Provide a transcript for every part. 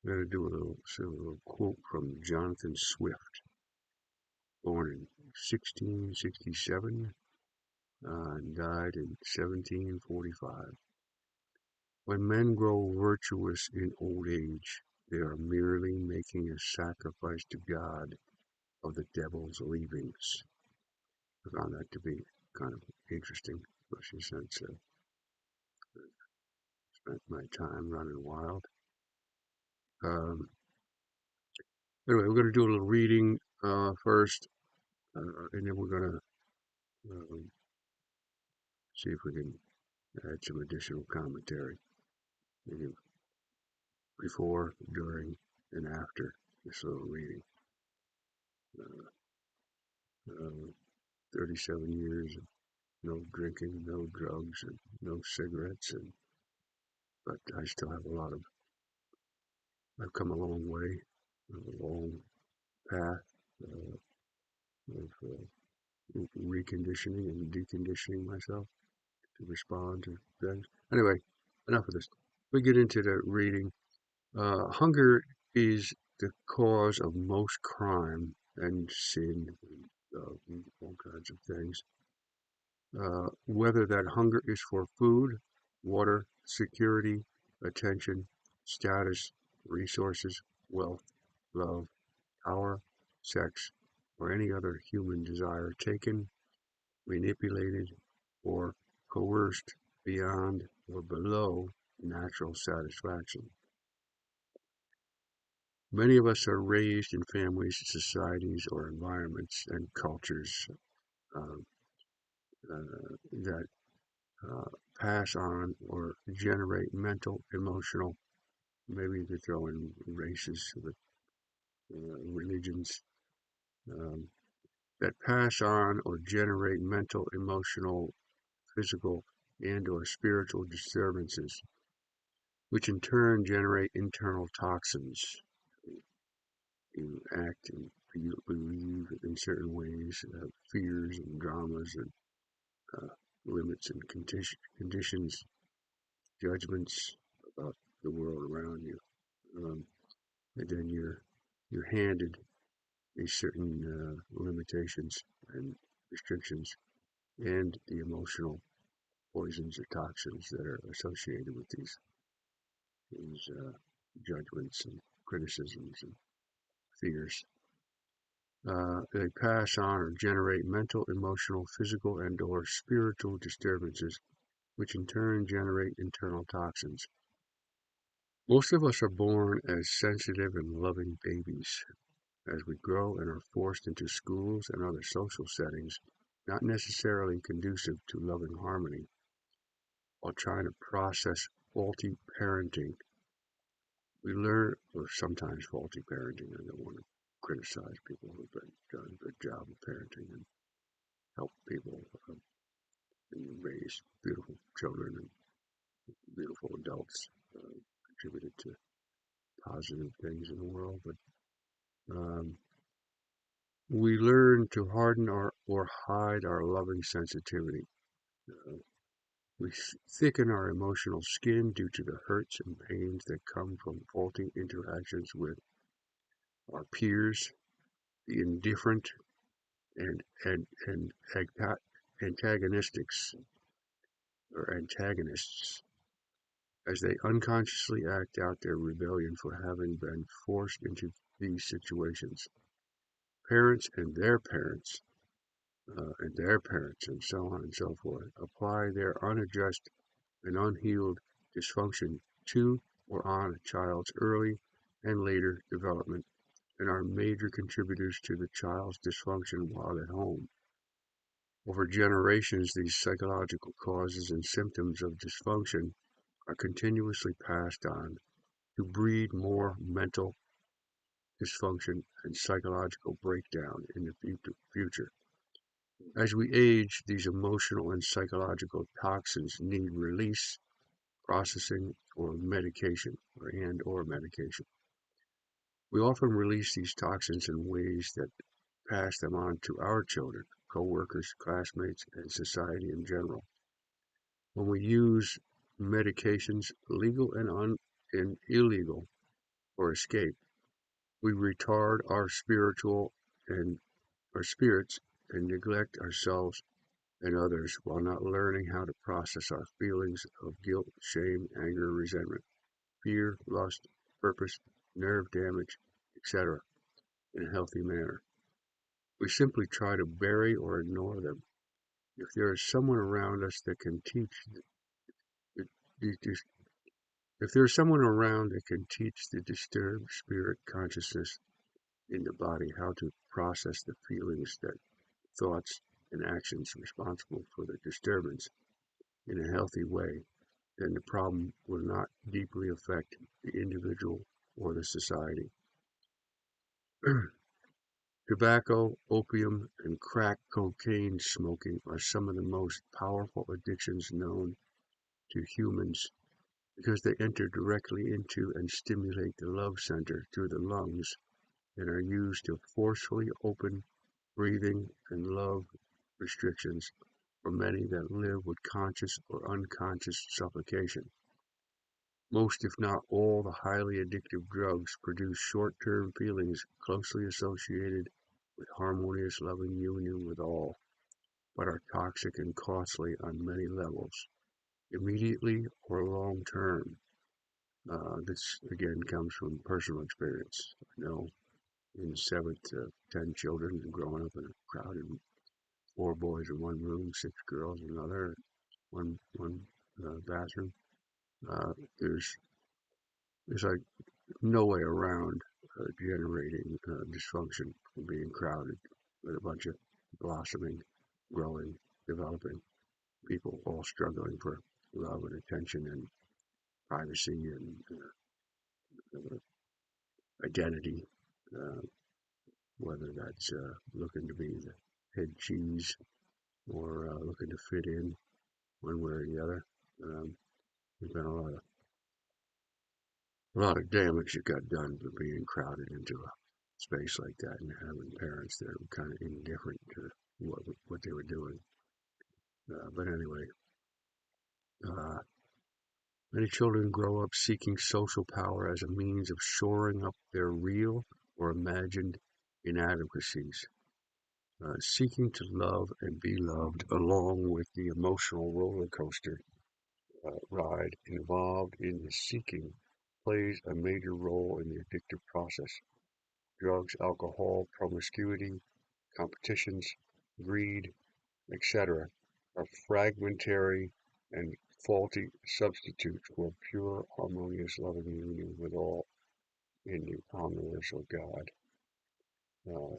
I'm going to do a little quote from Jonathan Swift, born in 1667 and died in 1745. When men grow virtuous in old age, they are merely making a sacrifice to God of the devil's leavings. I found that to be kind of interesting, especially since I spent my time running wild. Um, anyway, we're going to do a little reading first, and then we're going to see if we can add some additional commentary, maybe before, during, and after this little reading. Uh, uh, 37 years of no drinking, no drugs, and no cigarettes, but I still have a lot of. I've come a long way, a long path of reconditioning and deconditioning myself to respond to things. Anyway, enough of this. We get into the reading. Hunger is the cause of most crime and sin, all kinds of things. Whether that hunger is for food, water, security, attention, status, resources, wealth, love, power, sex, or any other human desire taken, manipulated, or coerced beyond or below natural satisfaction. Many of us are raised in families, societies, or environments and cultures uh, that uh, pass on or generate mental, emotional, maybe you could throw in races, but, religions, um, that pass on or generate mental, emotional, physical, and or spiritual disturbances, which in turn generate internal toxins. You act and you believe in certain ways, fears and dramas and uh, limits and conditions, judgments about the world around you. And then you're handed these certain limitations and restrictions and the emotional poisons or toxins that are associated with these judgments and criticisms and fears. They pass on or generate mental, emotional, physical, and or spiritual disturbances, which in turn generate internal toxins. Most of us are born as sensitive and loving babies. As we grow and are forced into schools and other social settings, not necessarily conducive to loving harmony, while trying to process faulty parenting, we learn, or sometimes faulty parenting. I don't want to criticize people who've been done a good job of parenting and help people and raise beautiful children and beautiful adults, contributed to positive things in the world. But um, we learn to harden or hide our loving sensitivity. Uh, we thicken our emotional skin due to the hurts and pains that come from faulty interactions with our peers, the indifferent and antagonistics or antagonists as they unconsciously act out their rebellion for having been forced into these situations. Parents and their parents, and so on and so forth, apply their unadjusted and unhealed dysfunction to or on a child's early and later development and are major contributors to the child's dysfunction while at home. Over generations, these psychological causes and symptoms of dysfunction are continuously passed on to breed more mental dysfunction and psychological breakdown in the future. As we age, these emotional and psychological toxins need release, processing, or medication, or medication. We often release these toxins in ways that pass them on to our children, co-workers, classmates, and society in general. When we use medications, legal and illegal, or escape. We retard and our spirits and neglect ourselves and others while not learning how to process our feelings of guilt, shame, anger, resentment, fear, lust, purpose, nerve damage, etc. in a healthy manner. We simply try to bury or ignore them. If there is someone around us that can teach the, the, if there is someone around that can teach the disturbed spirit consciousness in the body how to process the feelings, that thoughts and actions responsible for the disturbance in a healthy way, then the problem will not deeply affect the individual or the society. Tobacco, opium, and crack cocaine smoking are some of the most powerful addictions known to humans because they enter directly into and stimulate the love center through the lungs and are used to forcefully open breathing and love restrictions for many that live with conscious or unconscious suffocation. Most, if not all, the highly addictive drugs produce short-term feelings closely associated with harmonious loving union with all, but are toxic and costly on many levels, immediately or long-term. This again comes from personal experience. I know in 7 to 10 children growing up in a crowded 4 boys in one room, 6 girls in another, one bathroom. Uh, there's like no way around generating dysfunction from being crowded with a bunch of blossoming, growing, developing people all struggling for love and attention and privacy and identity, uh, whether that's looking to be the head cheese or looking to fit in one way or the other. Um, there's been a lot of damage that got done by being crowded into a space like that and having parents that were kind of indifferent to what they were doing. But anyway, uh, many children grow up seeking social power as a means of shoring up their real or imagined inadequacies, seeking to love and be loved, along with the emotional roller coaster ride involved in the seeking, plays a major role in the addictive process. Drugs, alcohol, promiscuity, competitions, greed, etc., are fragmentary and faulty substitutes for pure, harmonious, loving union with all in the omniversal God. Uh,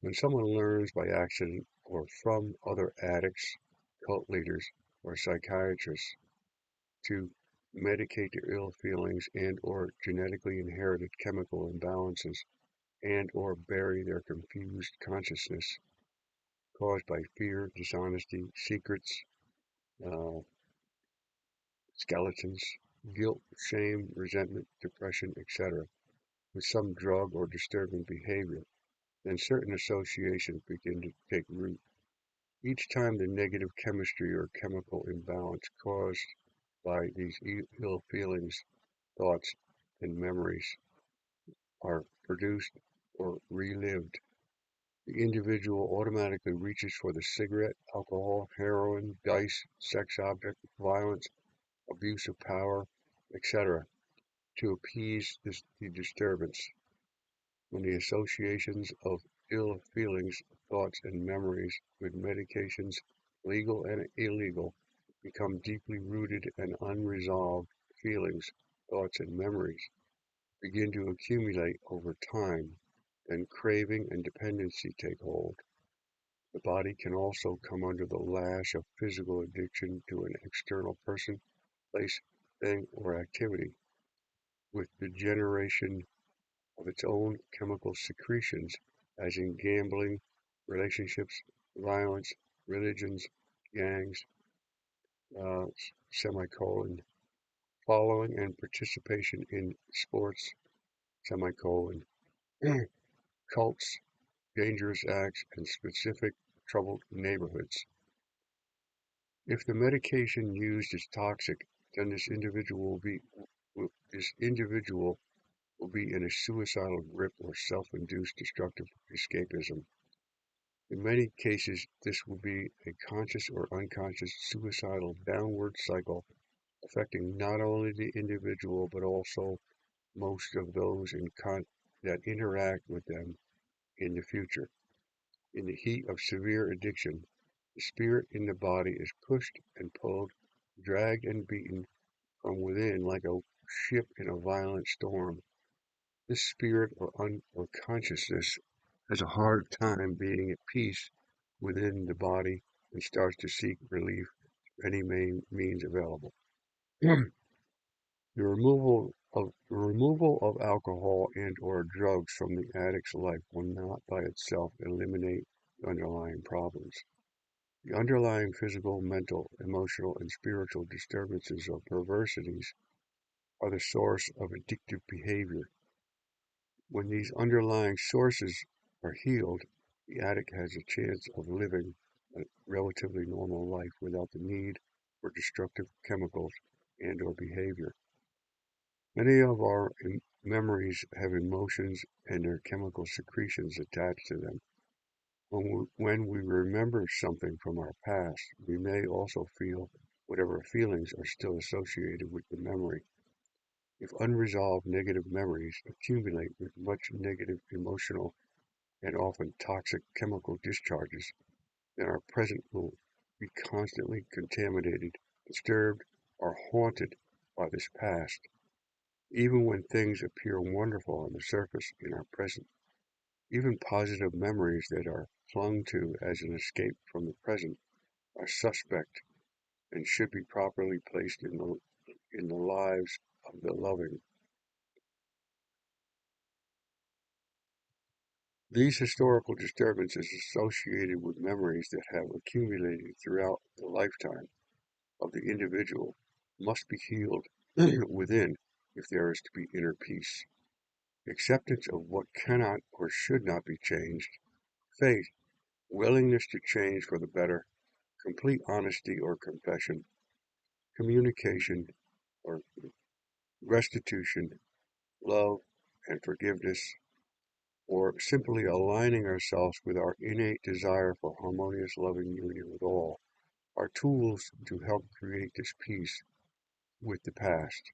when someone learns by accident or from other addicts, cult leaders, or psychiatrists to medicate their ill feelings and or genetically inherited chemical imbalances and or bury their confused consciousness caused by fear, dishonesty, secrets, uh, skeletons, guilt, shame, resentment, depression, etc., with some drug or disturbing behavior, then certain associations begin to take root. Each time the negative chemistry or chemical imbalance caused by these ill feelings, thoughts, and memories are produced or relived, the individual automatically reaches for the cigarette, alcohol, heroin, dice, sex object, violence, abuse of power, etc., to appease the disturbance. When the associations of ill feelings, thoughts, and memories with medications, legal and illegal, become deeply rooted and unresolved feelings, thoughts, and memories begin to accumulate over time, then craving and dependency take hold. The body can also come under the lash of physical addiction to an external person, place, thing, or activity, with the generation of its own chemical secretions, as in gambling, relationships, violence, religions, gangs, uh, semicolon, following and participation in sports, semicolon, cults, dangerous acts, and specific troubled neighborhoods. If the medication used is toxic, then this individual will be in a suicidal grip or self-induced destructive escapism. In many cases, this will be a conscious or unconscious suicidal downward cycle affecting not only the individual but also most of those that interact with them in the future. In the heat of severe addiction, the spirit in the body is pushed and pulled, dragged and beaten from within like a ship in a violent storm. This spirit or consciousness has a hard time being at peace within the body and starts to seek relief through any main means available. The removal of alcohol and or drugs from the addict's life will not by itself eliminate the underlying problems. The underlying physical, mental, emotional, and spiritual disturbances or perversities are the source of addictive behavior. When these underlying sources are healed, the addict has a chance of living a relatively normal life without the need for destructive chemicals and or behavior. Many of our memories have emotions and their chemical secretions attached to them. When we remember something from our past, we may also feel whatever feelings are still associated with the memory. If unresolved negative memories accumulate with much negative emotional and often toxic chemical discharges, then our present will be constantly contaminated, disturbed, or haunted by this past. Even when things appear wonderful on the surface in our present, even positive memories that are clung to as an escape from the present are suspect and should be properly placed in the lives of the loving. These historical disturbances associated with memories that have accumulated throughout the lifetime of the individual must be healed within if there is to be inner peace. Acceptance of what cannot or should not be changed, faith, willingness to change for the better, complete honesty or confession, communication or restitution, love and forgiveness, or simply aligning ourselves with our innate desire for harmonious loving union with all, are tools to help create this peace with the past.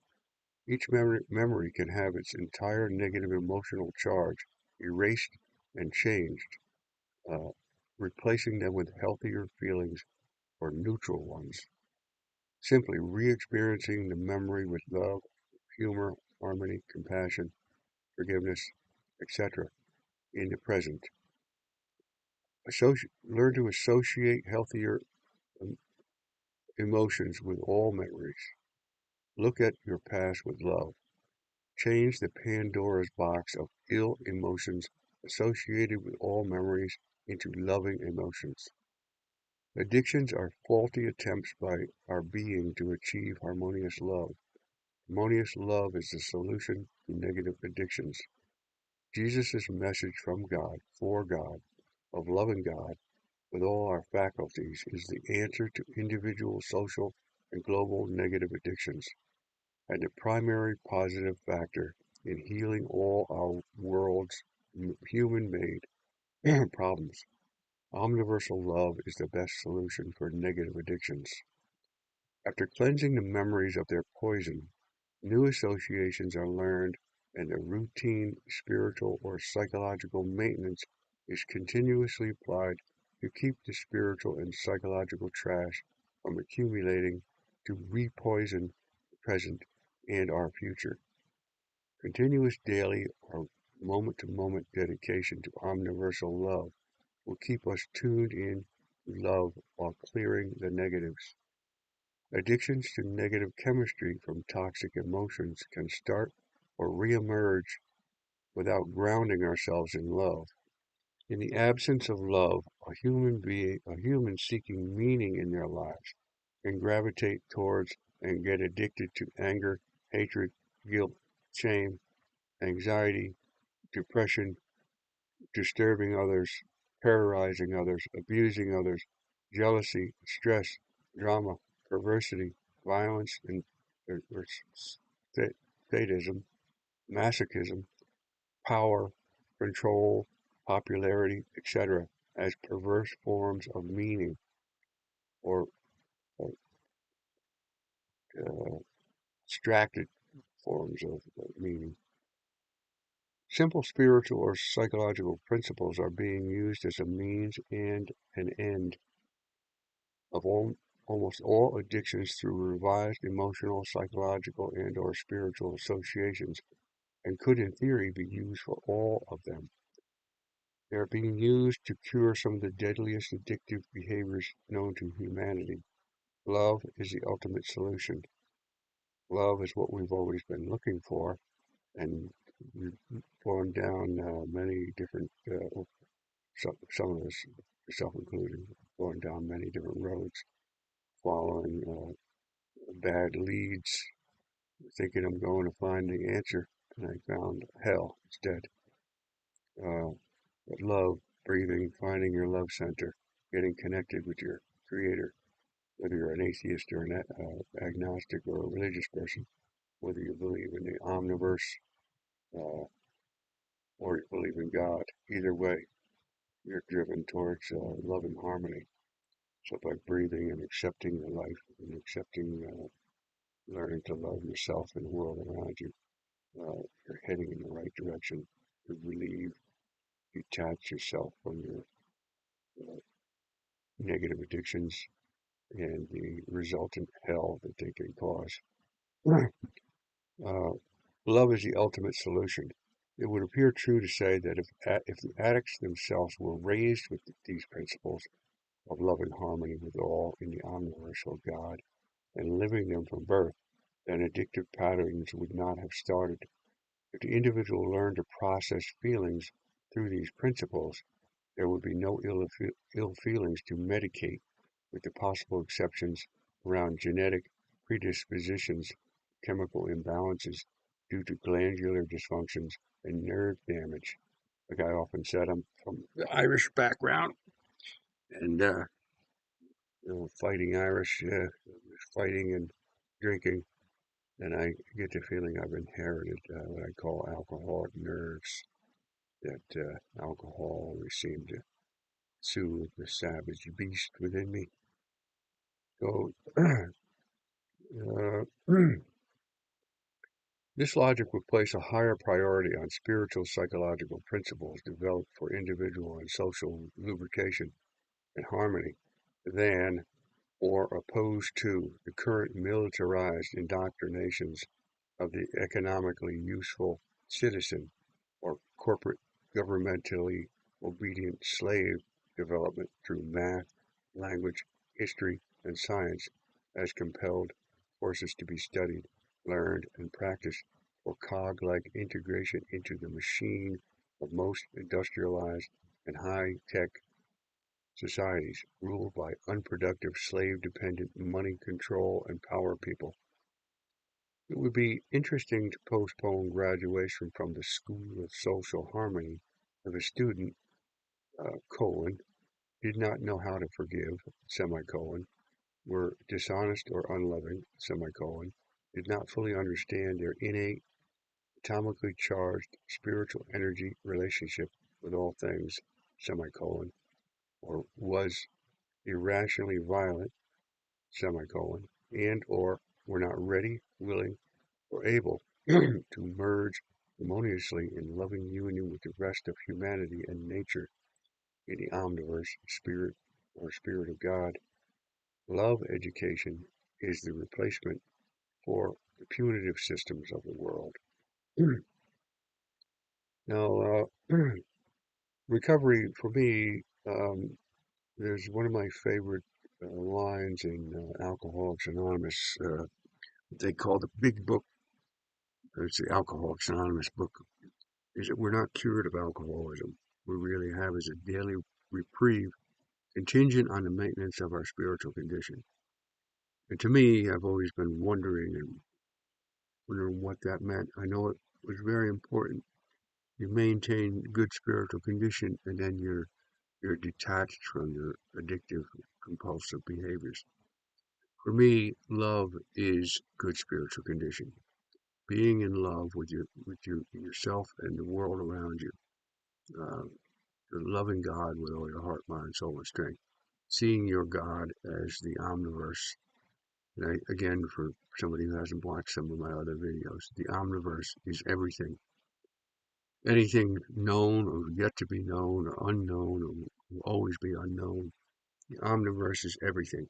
Each memory can have its entire negative emotional charge erased and changed, uh, replacing them with healthier feelings or neutral ones. Simply re-experiencing the memory with love, humor, harmony, compassion, forgiveness, etc. in the present. Learn to associate healthier um, emotions with all memories. Look at your past with love. Change the Pandora's box of ill emotions associated with all memories into loving emotions. Addictions are faulty attempts by our being to achieve harmonious love. Harmonious love is the solution to negative addictions. Jesus' message from God, for God, of loving God with all our faculties is the answer to individual, social, and global negative addictions, and the primary positive factor in healing all our world's human-made problems. Omniversal love is the best solution for negative addictions. After cleansing the memories of their poison, new associations are learned and the routine spiritual or psychological maintenance is continuously applied to keep the spiritual and psychological trash from accumulating to repoison the present and our future. Continuous daily or moment-to-moment dedication to omniversal love will keep us tuned in to love while clearing the negatives. Addictions to negative chemistry from toxic emotions can start or reemerge without grounding ourselves in love. In the absence of love, a human seeking meaning in their lives can gravitate towards and get addicted to anger, hatred, guilt, shame, anxiety, depression, disturbing others, terrorizing others, abusing others, jealousy, stress, drama, perversity, violence, and or sadism, masochism, power, control, popularity, etc., as perverse forms of meaning or uh, abstracted forms of meaning. Simple spiritual or psychological principles are being used as a means and an end of almost all addictions through revised emotional, psychological, and/or spiritual associations, and could in theory be used for all of them. They are being used to cure some of the deadliest addictive behaviors known to humanity. Love is the ultimate solution. Love is what we've always been looking for, and we've gone down many different, some of us, self included, gone down many different roads, following bad leads, thinking I'm going to find the answer, and I found hell instead. But love, breathing, finding your love center, getting connected with your creator, whether you're an atheist or an agnostic or a religious person, whether you believe in the omniverse uh, or you believe in God. Either way, you're driven towards love and harmony. So by breathing and accepting your life and accepting, learning to love yourself and the world around you, you're heading in the right direction to relieve, detach yourself from your uh, negative addictions and the resultant hell that they can cause. Uh, Love is the ultimate solution. It would appear true to say that if the addicts themselves were raised with these principles of love and harmony with all in the omniversal God and living them from birth, then addictive patterns would not have started. If the individual learned to process feelings through these principles, there would be no ill feelings to medicate, with the possible exceptions around genetic predispositions, chemical imbalances due to glandular dysfunctions, and nerve damage. Like I often said, I'm from the Irish background, and fighting Irish, fighting and drinking, and I get the feeling I've inherited what I call alcoholic nerves. That alcohol always seemed to soothe the savage beast within me. So, this logic would place a higher priority on spiritual psychological principles developed for individual and social lubrication and harmony than or opposed to the current militarized indoctrinations of the economically useful citizen or corporate governmentally obedient slave development through math, language, history, and science as compelled courses to be studied, learned, and practiced for cog-like integration into the machine of most industrialized and high-tech societies ruled by unproductive, slave-dependent money control and power people. It would be interesting to postpone graduation from the School of Social Harmony if a student, colon, did not know how to forgive, semicolon, were dishonest or unloving, semicolon, did not fully understand their innate, atomically charged spiritual energy relationship with all things, semicolon, or was irrationally violent, semicolon, and or were not ready, willing, or able to merge harmoniously in loving union with the rest of humanity and nature in the omniverse spirit or spirit of God. Love education is the replacement for the punitive systems of the world. Now, recovery for me, there's one of my favorite lines in Alcoholics Anonymous. They call the big book, it's the Alcoholics Anonymous book, is that we're not cured of alcoholism. We really have is a daily reprieve contingent on the maintenance of our spiritual condition. And to me, I've always been wondering what that meant. I know it was very important. You maintain good spiritual condition, and then you're detached from your addictive, compulsive behaviors. For me, love is good spiritual condition. being in love with yourself and the world around you. Uh, Loving God with all your heart, mind, soul, and strength. Seeing your God as the omniverse. And again, for somebody who hasn't watched some of my other videos, the omniverse is everything. Anything known or yet to be known or unknown or will always be unknown. The omniverse is everything.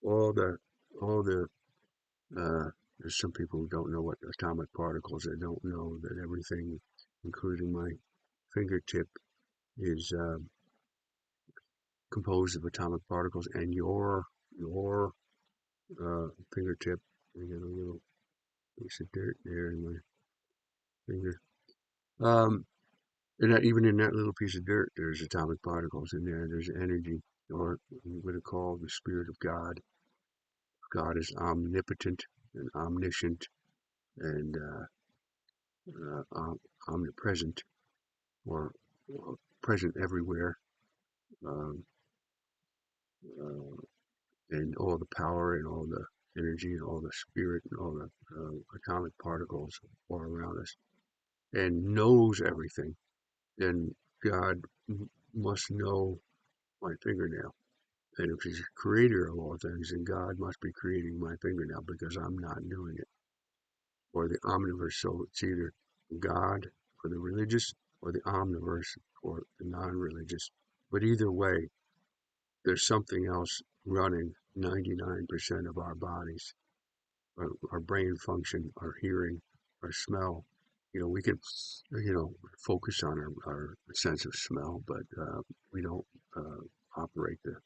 All the there's some people who don't know what atomic particles. They don't know that everything, including my fingertip, is composed of atomic particles. And your fingertip, I got a little piece of dirt there in my finger. And that, even in that little piece of dirt, there's atomic particles in there. There's energy, or what I call the spirit of God. God is omnipotent and omniscient and omnipresent, or present everywhere, um, uh, and all the power and all the energy and all the spirit and all the atomic particles all around us, and knows everything, then God must know my fingernail. And if he's creator of all things, then God must be creating my fingernail because I'm not doing it. Or the omniverse. So it's either God for the religious or the omniverse for the non-religious. But either way, there's something else running 99% of our bodies, our brain function, our hearing, our smell. We can, focus on our sense of smell, but we don't operate the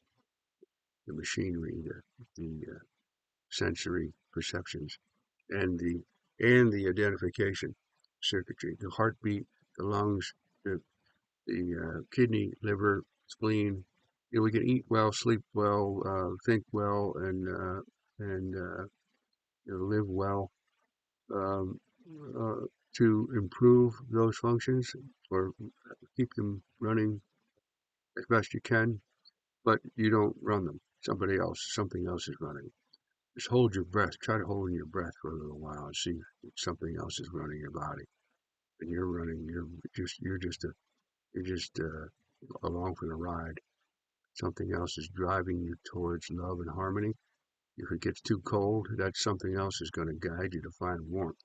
machinery, the sensory perceptions, and the identification circuitry, the heartbeat, the lungs, the kidney, liver, spleen. We can eat well, sleep well, think well, and live well, um, uh, to improve those functions or keep them running as best you can. But you don't run them. Something else is running. Just hold your breath. Try to hold in your breath for a little while and see if something else is running your body. And you're running. You're just along for the ride. Something else is driving you towards love and harmony. If it gets too cold, that something else is going to guide you to find warmth.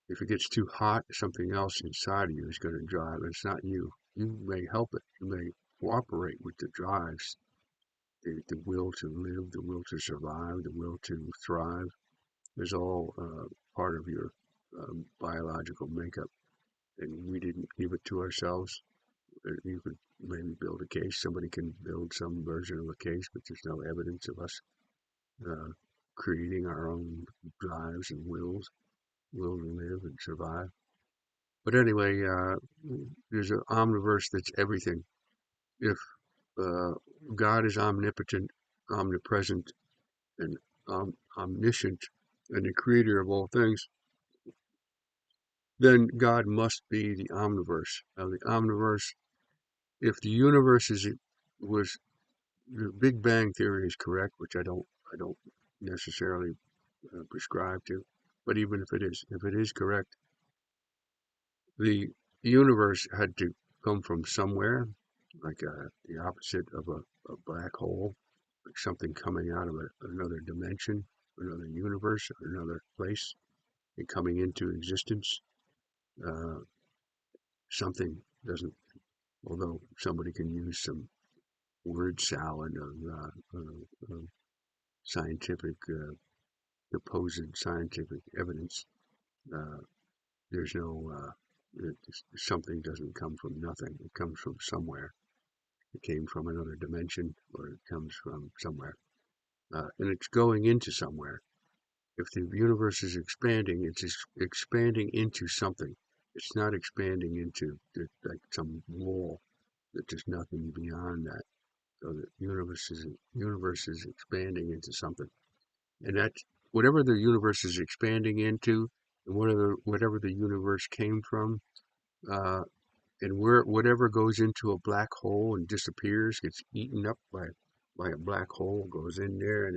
If it gets too hot, something else inside of you is going to drive. It's not you. You may help it. You may cooperate with the drives, the will to live, the will to survive, the will to thrive. Is all part of your biological makeup, and we didn't give it to ourselves. You could maybe build a case. Somebody can build some version of a case, but there's no evidence of us uh, creating our own drives and will to live and survive. But anyway, there's an omniverse that's everything. If uh, God is omnipotent, omnipresent, and omniscient, and the creator of all things, then God must be the omniverse. Now, the omniverse, if the universe was the Big Bang theory is correct, which I don't necessarily prescribe to, but even if it is correct, the universe had to come from somewhere, like the opposite of a black hole, like something coming out of another dimension, another universe, another place, and coming into existence. Uh, Something doesn't, although somebody can use some word salad of scientific, supposed scientific evidence. Uh, there's no, something doesn't come from nothing. It comes from somewhere. It came from another dimension, or it comes from somewhere. And it's going into somewhere. If the universe is expanding, it's expanding into something. It's not expanding into like some wall that there's nothing beyond that. So the universe is expanding into something, and that whatever the universe is expanding into, and whatever the universe came from, uh, and whatever goes into a black hole and disappears, gets eaten up by a black hole, goes in there, and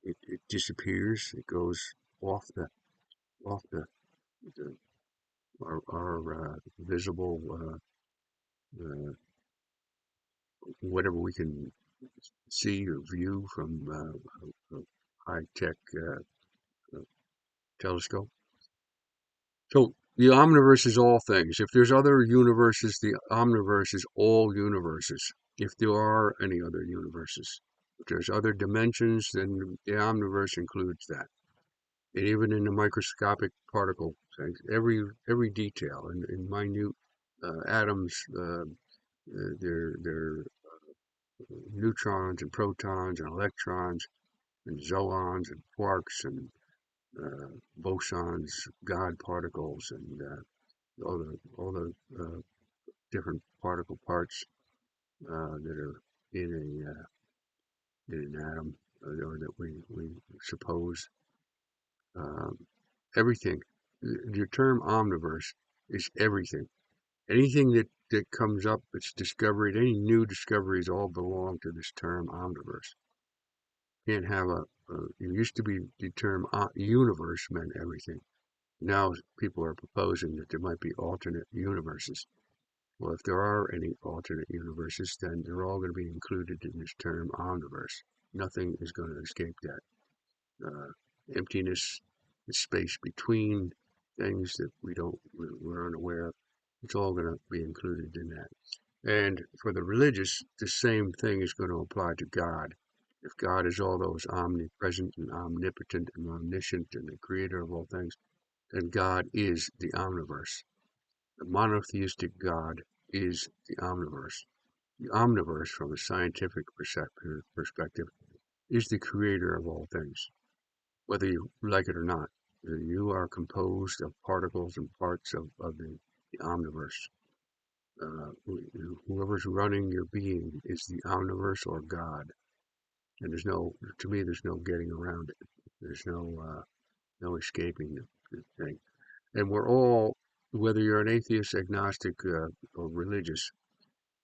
it disappears. It goes off off the our visible whatever we can see or view from a high tech uh, telescope. So the omniverse is all things. If there's other universes, the omniverse is all universes. If there are any other universes, if there's other dimensions, then the omniverse includes that. And even in the microscopic particle things, every detail in minute atoms, their neutrons and protons and electrons and zoons and quarks and bosons, God particles, and all the different particle parts that are in in an atom, or that we suppose. Um, everything. The term omniverse is everything. Anything that comes up that's discovered, any new discoveries all belong to this term omniverse. Can't have it used to be the term universe meant everything. Now people are proposing that there might be alternate universes. Well, if there are any alternate universes, then they're all going to be included in this term omniverse. Nothing is going to escape that. Uh, Emptiness, the space between things that we're unaware of, it's all going to be included in that. And for the religious, the same thing is going to apply to God. If God is all those omnipresent and omnipotent and omniscient and the creator of all things, then God is the omniverse. The monotheistic God is the omniverse. The omniverse, from a scientific perspective, is the creator of all things, whether you like it or not. You are composed of particles and parts of the omniverse. Whoever's running your being is the omniverse or God. And to me, there's no getting around it. There's no escaping the thing. And we're all, whether you're an atheist, agnostic, or religious,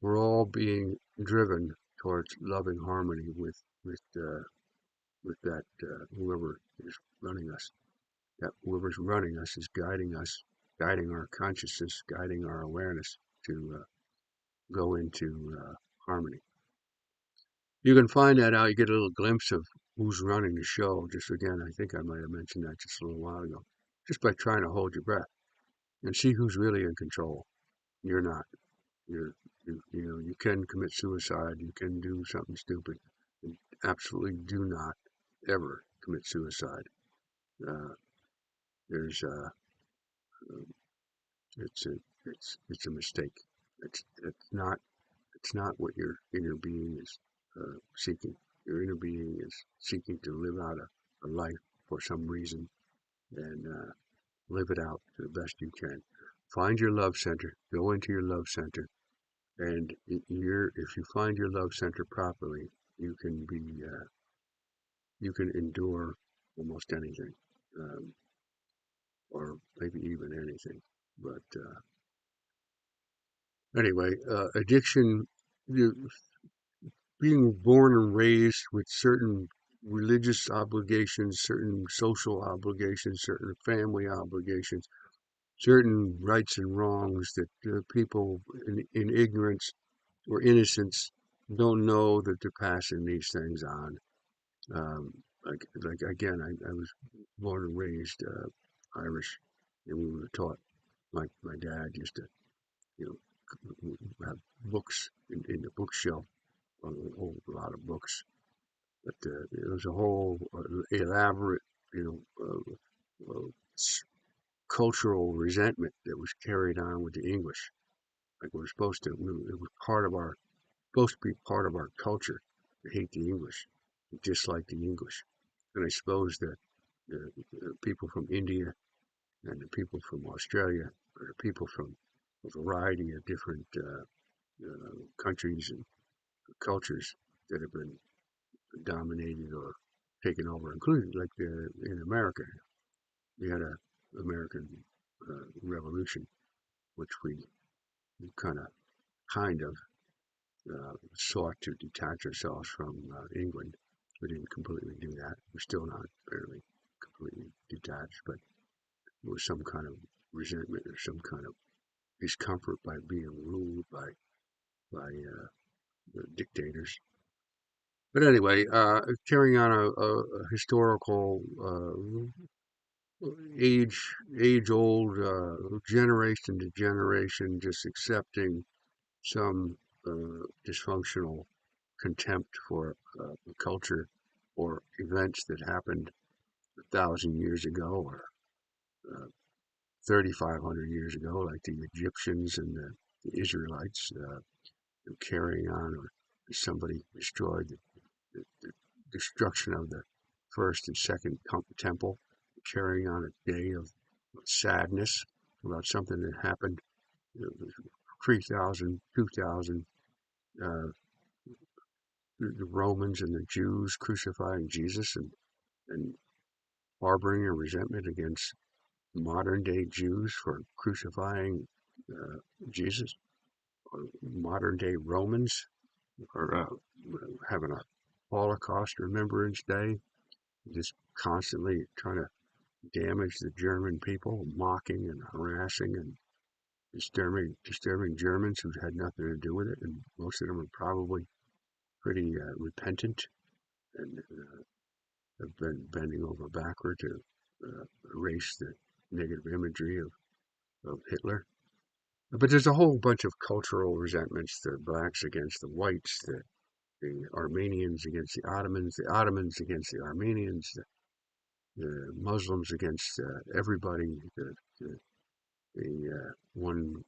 we're all being driven towards loving harmony with that whoever is running us. That whoever's running us is guiding us, guiding our consciousness, guiding our awareness to go into harmony. You can find that out. You get a little glimpse of who's running the show. Just again, I think I might have mentioned that just a little while ago. Just by trying to hold your breath and see who's really in control. You're not. You can commit suicide. You can do something stupid. And absolutely do not ever commit suicide. Uh, there's it's a it's a mistake. It's not what your inner being is seeking. Your inner being is seeking to live out a life for some reason, and live it out to the best you can. Find your love center. Go into your love center. And if you find your love center properly, you can you can endure almost anything, um, or maybe even anything. But anyway, addiction, being born and raised with certain religious obligations, certain social obligations, certain family obligations, certain rights and wrongs that people in ignorance or innocence don't know that they're passing these things on. Like again, I was born and raised Irish, and we were taught. My dad used to, you have books in the bookshelf, a whole lot of books. But it was a whole elaborate, you cultural resentment that was carried on with the English. Like we're supposed to, it was supposed to be part of our culture to hate the English, to dislike the English. And I suppose that the people from India and the people from Australia, or the people from a variety of different countries and cultures that have been dominated or taken over, including like in America. We had a American Revolution, which we kind of kind of sought to detach ourselves from England. We didn't completely do that. We're still not fairly completely detached, but with some kind of resentment or some kind of discomfort by being ruled by dictators. But anyway, carrying on a historical age old generation to generation, just accepting some dysfunctional contempt for culture or events that happened 1,000 years ago or 3,500 years ago, like the Egyptians and the Israelites, carrying on, or somebody destroyed the destruction of the first and second temple, carrying on a day of sadness about something that happened 3,000, 2,000, the Romans and the Jews crucifying Jesus and harboring a resentment against modern day Jews for crucifying Jesus, or modern day Romans or having a Holocaust Remembrance Day, just constantly trying to damage the German people, mocking and harassing and disturbing Germans who had nothing to do with it, and most of them are probably pretty repentant and have been bending over backward to erase the negative imagery of Hitler. But there's a whole bunch of cultural resentments: the blacks against the whites, the Armenians against the Ottomans against the Armenians, the Muslims against everybody, the one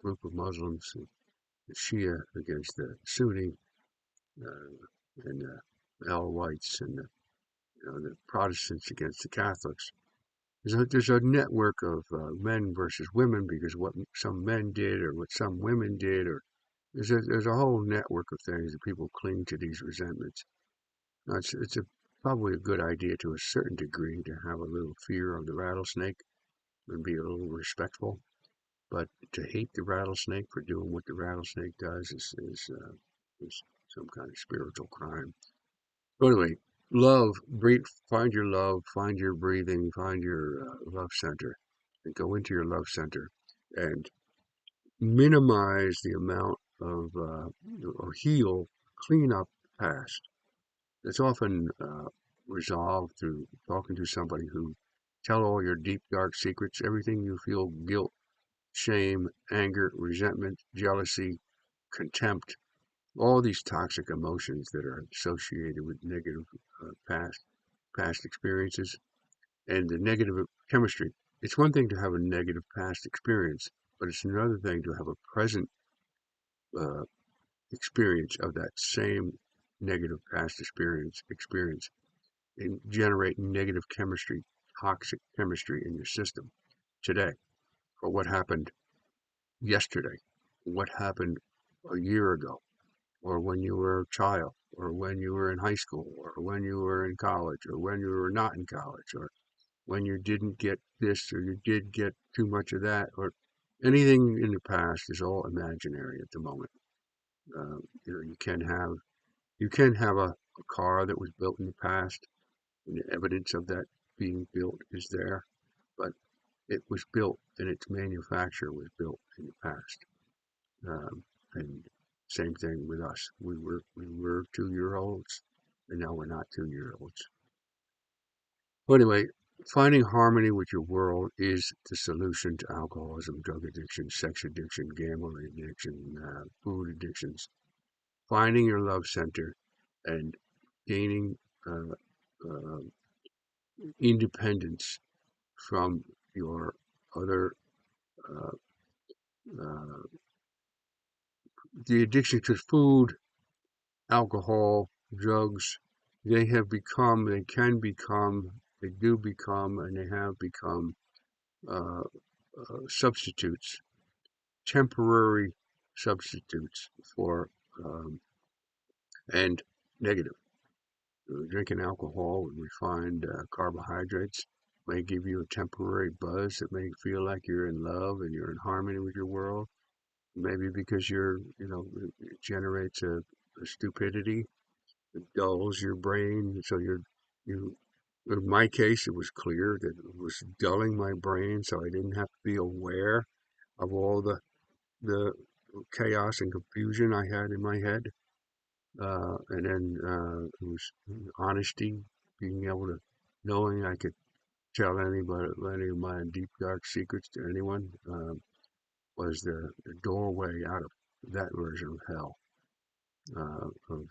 group of Muslims, the Shia against the Sunni, and the Alawites, and the Protestants against the Catholics. There's a network of men versus women because what some men did or what some women did, or there's a whole network of things that people cling to these resentments. Now, it's probably a good idea to a certain degree to have a little fear of the rattlesnake and be a little respectful. But to hate the rattlesnake for doing what the rattlesnake does is some kind of spiritual crime. But anyway, find your love, find your breathing, find your love center, and go into your love center and minimize the amount of, or clean up the past. It's often resolved through talking to somebody who tell all your deep, dark secrets, everything you feel: guilt, shame, anger, resentment, jealousy, contempt, all these toxic emotions that are associated with negative past experiences and the negative chemistry. It's one thing to have a negative past experience, but it's another thing to have a present uh, experience of that same negative past experience and generate negative chemistry, toxic chemistry in your system today, or what happened yesterday, what happened a year ago, or when you were a child, or when you were in high school, or when you were in college, or when you were not in college, or when you didn't get this, or you did get too much of that, or anything in the past is all imaginary at the moment. You can have a car that was built in the past, and the evidence of that being built is there, but it was built and its manufacturer was built in the past. And same thing with us. We were 2 year olds, and now we're not 2 year olds. Well, anyway, finding harmony with your world is the solution to alcoholism, drug addiction, sex addiction, gambling addiction, food addictions. Finding your love center and gaining uh, uh, independence from your other uh, uh, the addiction to food, alcohol, drugs. They can become, they do become, and they have become uh, substitutes, temporary substitutes for and negative. Drinking alcohol with refined carbohydrates may give you a temporary buzz that may feel like you're in love and you're in harmony with your world. Maybe because it generates a stupidity, it dulls your brain, so you In my case, it was clear that it was dulling my brain, so I didn't have to be aware of all the chaos and confusion I had in my head. And then it was honesty, being able to knowing I could tell anybody any of my deep dark secrets to anyone was the doorway out of that version of hell, of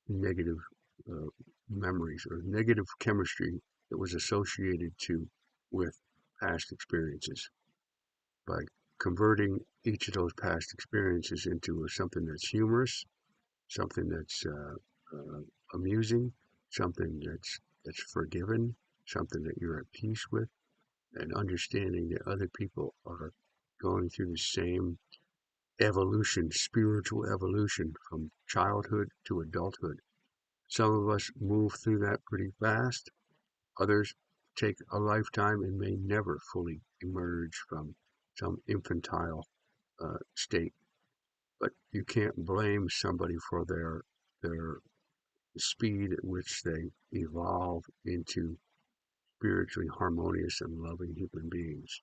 negative uh, memories or negative chemistry that was associated to with past experiences. By converting each of those past experiences into something that's humorous, something that's amusing, something that's forgiven, something that you're at peace with, and understanding that other people are going through the same evolution, spiritual evolution from childhood to adulthood. Some of us move through that pretty fast. Others take a lifetime and may never fully emerge from some infantile state. But you can't blame somebody for their speed at which they evolve into spiritually harmonious and loving human beings.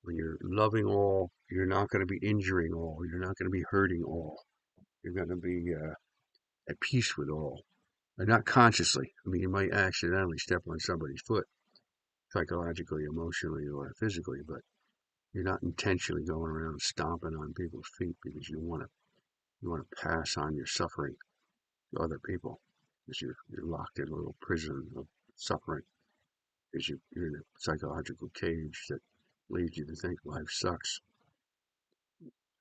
When you're loving all, you're not going to be injuring all. You're not going to be hurting all. You're going to be at peace with all. And not consciously. I mean, you might accidentally step on somebody's foot, psychologically, emotionally, or physically, but you're not intentionally going around stomping on people's feet because you want to pass on your suffering to other people because you're locked in a little prison of suffering because you're in a psychological cage that leads you to think life sucks.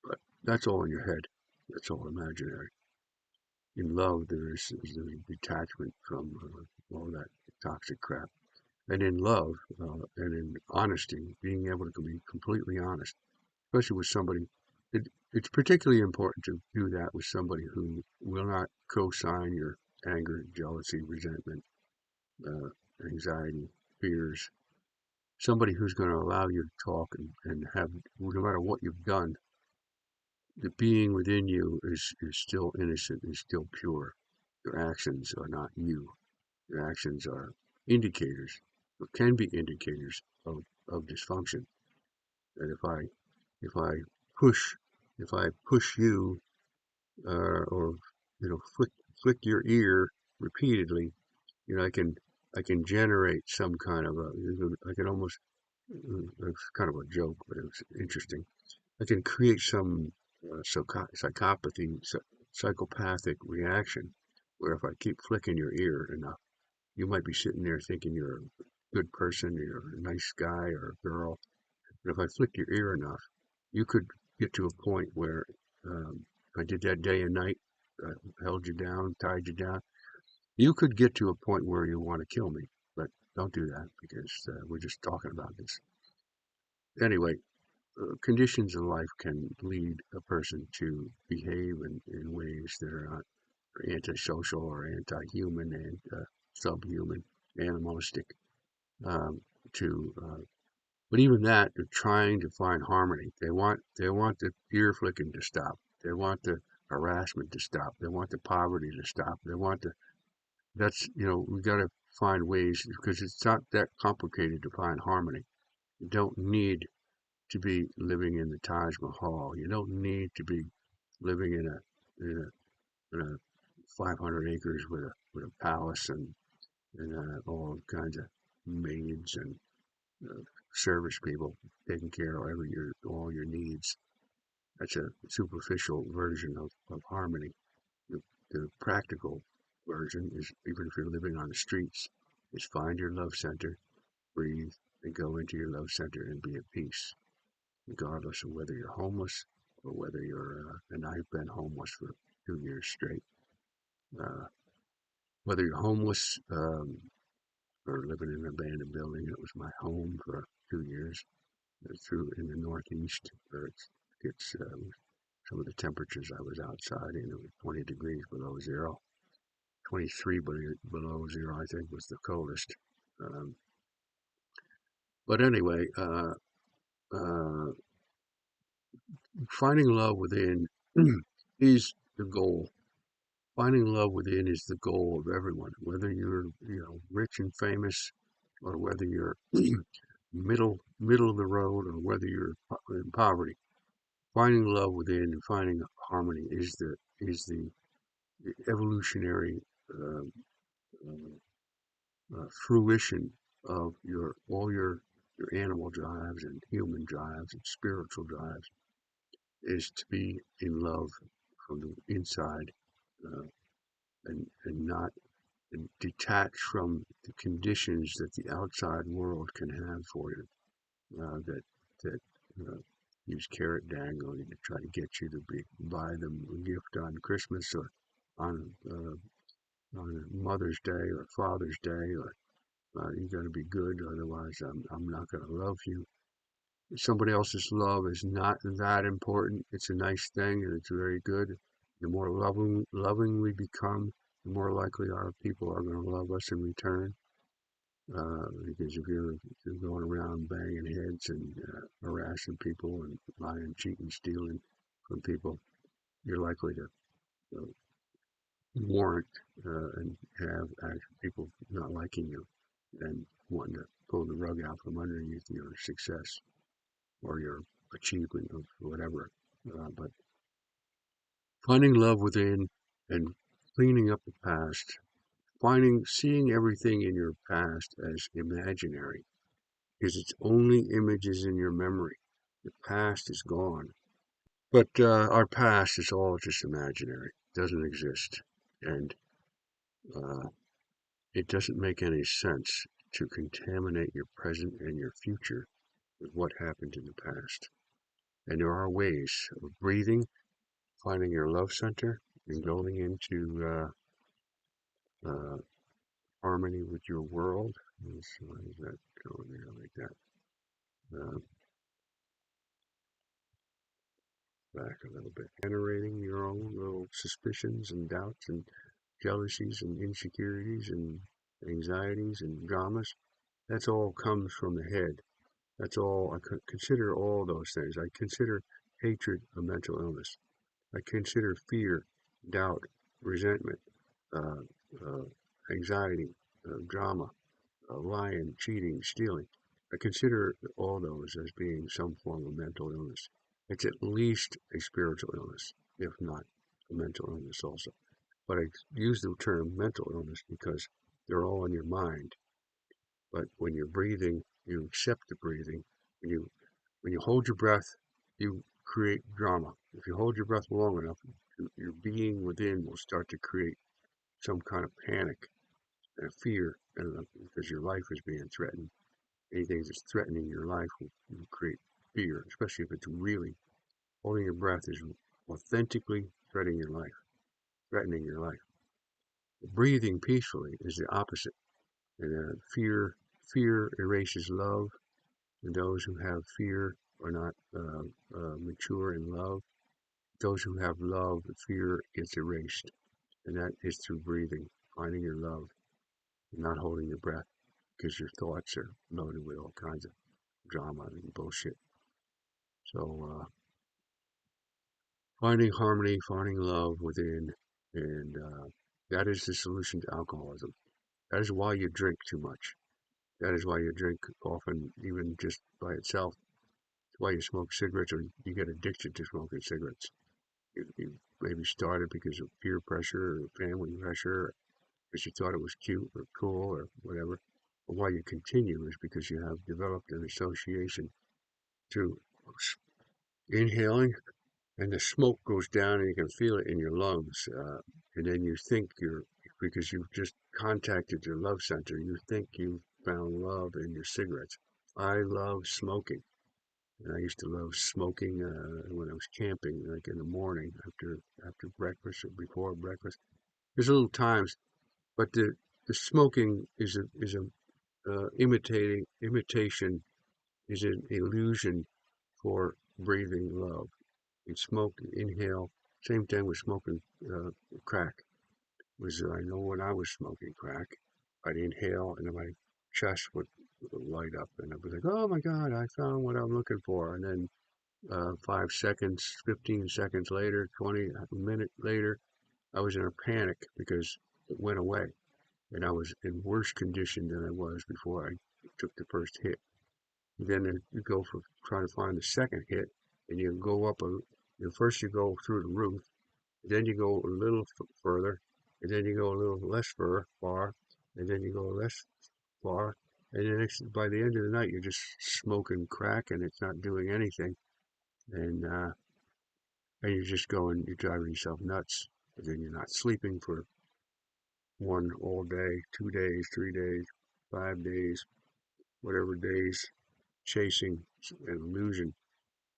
But that's all in your head. That's all imaginary. In love, there's detachment from all that toxic crap. And in love and in honesty, being able to be completely honest, especially with somebody, it's particularly important to do that with somebody who will not co-sign your anger, jealousy, resentment, uh, anxiety, fears. Somebody who's going to allow you to talk and have, no matter what you've done, the being within you is still innocent, is still pure. Your actions are not you. Your actions are indicators, or can be indicators of dysfunction. And if I push if I push you or flick your ear repeatedly, I can generate some kind of I can almost it's kind of a joke, but it was interesting. I can create some psychopathy, psychopathic reaction where if I keep flicking your ear enough, you might be sitting there thinking you're a good person, you're a nice guy or a girl. And if I flick your ear enough, you could get to a point where if I did that day and night, held you down, tied you down, you could get to a point where you want to kill me. But don't do that because we're just talking about this. Anyway, conditions in life can lead a person to behave in ways that are not antisocial or anti-human and subhuman, animalistic. Um, to but even that, they're trying to find harmony. They want the ear flicking to stop. They want the harassment to stop. They want the poverty to stop. They want the that's we got to find ways because it's not that complicated to find harmony. You don't need to be living in the Taj Mahal. You don't need to be living in a 500 acres with a palace and all kinds of maids and uh, service people taking care of all your needs. That's a superficial version of harmony. The, the practical version is even if you're living on the streets, is find your love center, breathe, and go into your love center and be at peace, regardless of whether you're homeless or whether and I've been homeless for 2 years straight. Uh, whether you're homeless or living in an abandoned building, it was my home for 2 years. Through in the Northeast, where it's some of the temperatures I was outside in, it was 20 degrees below zero. 23 below zero, I think, was the coldest. Um, but anyway, uh, finding love within is the goal. Finding love within is the goal of everyone, whether you're, rich and famous, or whether you're middle of the road, or whether you're in poverty. Finding love within and finding harmony is the evolutionary uh, fruition of your animal drives and human drives and spiritual drives, is to be in love from the inside, uh, and not and detach from the conditions that the outside world can have for you, that uh, use carrot dangling to try to get you to buy them a gift on Christmas, or on Mother's Day or Father's Day, or you got to be good, otherwise I'm not going to love you. Somebody else's love is not that important. It's a nice thing and it's very good. The more loving we become, the more likely our people are going to love us in return. Because if you're going around banging heads and harassing people and lying, cheating, stealing from people, you're likely to uh, warrant and have people not liking you and wanting to pull the rug out from underneath your success or your achievement of whatever. But finding love within and cleaning up the past, seeing everything in your past as imaginary, because it's only images in your memory. The past is gone. But our past is all just imaginary, it doesn't exist. And uh, it doesn't make any sense to contaminate your present and your future with what happened in the past. And there are ways of breathing, finding your love center, and going into harmony with your world. So how does that go there like that? Back a little bit. Generating your own little suspicions and doubts and jealousies and insecurities and anxieties and dramas. That's all comes from the head. That's all. I consider all those things. I consider hatred a mental illness. I consider fear, doubt, resentment, uh, uh, anxiety, drama, lying, cheating, stealing. I consider all those as being some form of mental illness. It's at least a spiritual illness, if not a mental illness also. But I use the term mental illness because they're all in your mind. But when you're breathing, you accept the breathing. When you hold your breath, you create drama. If you hold your breath long enough, your being within will start to create some kind of panic and fear, because your life is being threatened. Anything that's threatening your life will create fear, especially if it's really holding your breath is authentically threatening your life. Threatening your life. Breathing peacefully is the opposite. And fear erases love, and those who have fear are not mature in love. Those who have love, fear gets erased, and that is through breathing, finding your love, and not holding your breath, because your thoughts are loaded with all kinds of drama and bullshit. So finding harmony, finding love within, and that is the solution to alcoholism. That is why you drink too much. That is why you drink often, even just by itself. It's why you smoke cigarettes, or you get addicted to smoking cigarettes. You maybe started because of peer pressure or family pressure, or because you thought it was cute or cool or whatever. But why you continue is because you have developed an association to inhaling, and the smoke goes down and you can feel it in your lungs. And then you think because you've just contacted your love center, you think you've found love in your cigarettes. I love smoking. And I used to love smoking when I was camping, like in the morning after breakfast or before breakfast. There's little times, but the smoking is a imitation is an illusion for breathing love. You smoke, inhale. Same thing with smoking crack. I know when I was smoking crack, I'd inhale and then my chest would light up, and I'd be like, "Oh my God, I found what I'm looking for!" And then 5 seconds, 15 seconds later, 20 a minute later, I was in a panic because it went away, and I was in worse condition than I was before I took the first hit. Then you go for trying to find the second hit, and you go up first you go through the roof, then you go a little further, and then you go a little less far, and then you go less far, and then by the end of the night you're just smoking crack and it's not doing anything, and you're just you're driving yourself nuts, and then you're not sleeping for one all day, 2 days, 3 days, 5 days, whatever days, chasing an illusion.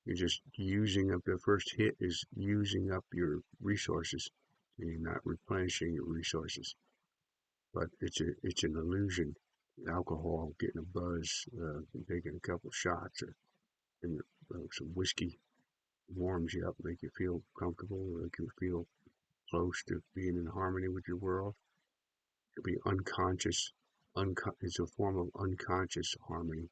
You're just using up the first hit is using up your resources, and you're not replenishing your resources. But it's an illusion. Alcohol, getting a buzz, taking a couple shots, or some whiskey warms you up, make you feel comfortable, make you feel close to being in harmony with your world. It could be unconscious. It's a form of unconscious harmony,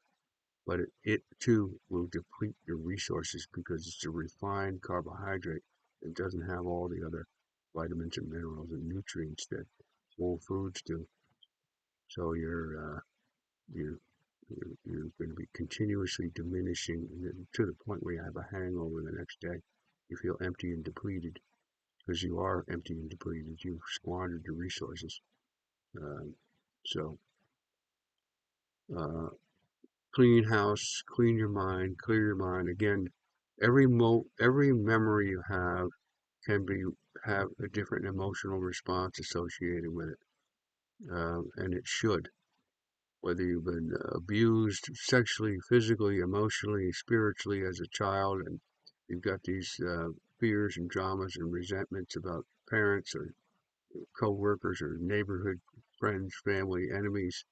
but it too will deplete your resources because it's a refined carbohydrate that doesn't have all the other vitamins and minerals and nutrients that whole foods do. So you're you're going to be continuously diminishing to the point where you have a hangover the next day. You feel empty and depleted because you are empty and depleted. You've squandered your resources. Um, so uh, clean house, clean your mind, clear your mind. Again, every memory you have can have a different emotional response associated with it, and it should. Whether you've been abused sexually, physically, emotionally, spiritually as a child, and you've got these fears and dramas and resentments about parents or co-workers or neighborhood friends, family, enemies,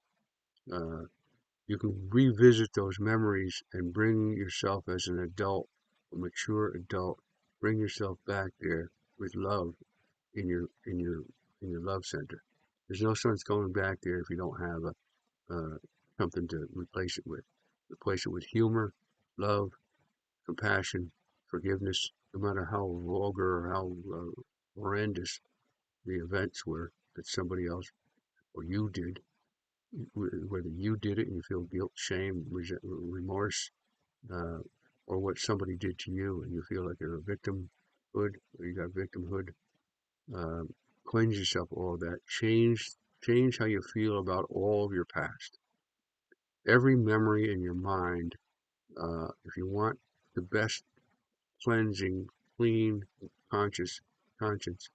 uh, you can revisit those memories and bring yourself as an adult, a mature adult, bring yourself back there with love in your love center. There's no sense going back there if you don't have something to replace it with. Replace it with humor, love, compassion, forgiveness, no matter how vulgar or how horrendous the events were that somebody else or you did, whether you did it and you feel guilt, shame, remorse, uh, or what somebody did to you and you feel like you're a victimhood or you got victimhood. Um, Cleanse yourself of all of that. Change how you feel about all of your past. Every memory in your mind, if you want the best cleansing, clean, conscious conscience,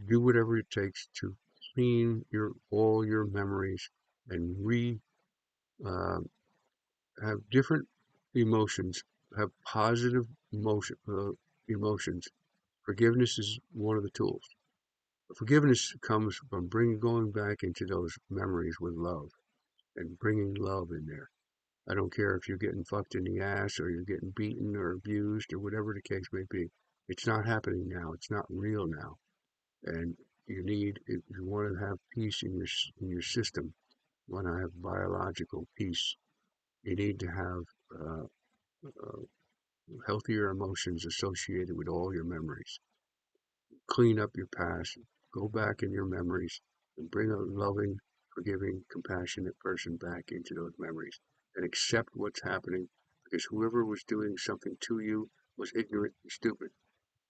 do whatever it takes to clean all your memories and uh, have different emotions, have positive emotions. Forgiveness is one of the tools. Forgiveness comes from going back into those memories with love and bringing love in there. I don't care if you're getting fucked in the ass or you're getting beaten or abused or whatever the case may be. It's not happening now. It's not real now. And if you want to have peace in your system, you want to have biological peace, you need to have uh, uh, healthier emotions associated with all your memories. Clean up your past, go back in your memories, and bring a loving, forgiving, compassionate person back into those memories and accept what's happening because whoever was doing something to you was ignorant and stupid.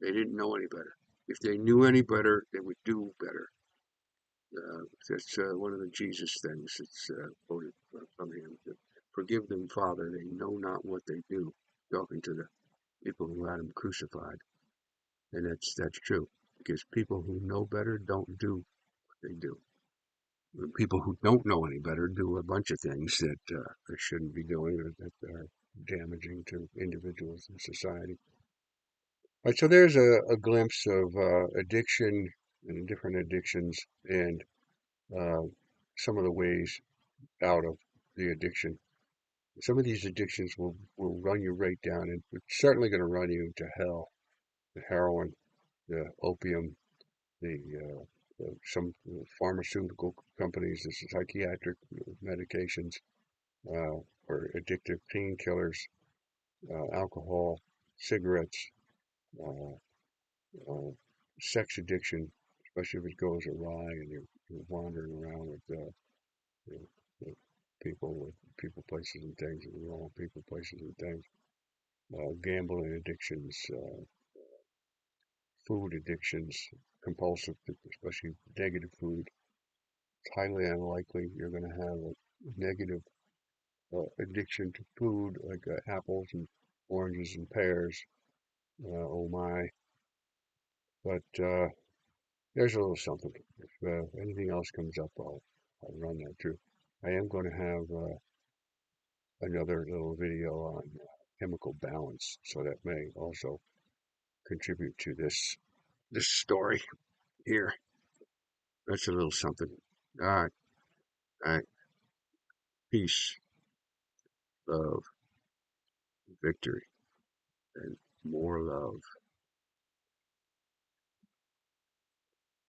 They didn't know any better. If they knew any better, they would do better. That's one of the Jesus things that's quoted from him. Forgive them, Father, they know not what they do, talking to the people who had him crucified. And that's true because people who know better don't do what they do. People who don't know any better do a bunch of things that they shouldn't be doing or that are damaging to individuals and society. All right, so there's a glimpse of addiction and different addictions and uh, some of the ways out of the addiction. Some of these addictions will run you right down, and it's certainly going to run you to hell. The heroin, the opium, some pharmaceutical companies, the psychiatric medications, or addictive painkillers, alcohol, cigarettes, uh, uh, sex addiction, especially if it goes awry and you're wandering around you know, with people, places, and things, and the wrong people, places, and things. Gambling addictions, food addictions, compulsive, especially negative food. It's highly unlikely you're going to have a negative addiction to food like apples and oranges and pears. Oh my! But there's a little something. If anything else comes up, I'll run that through. I am going to have another little video on chemical balance, so that may also contribute to this story here. That's a little something. All right, all right. Peace, love, victory, and more love.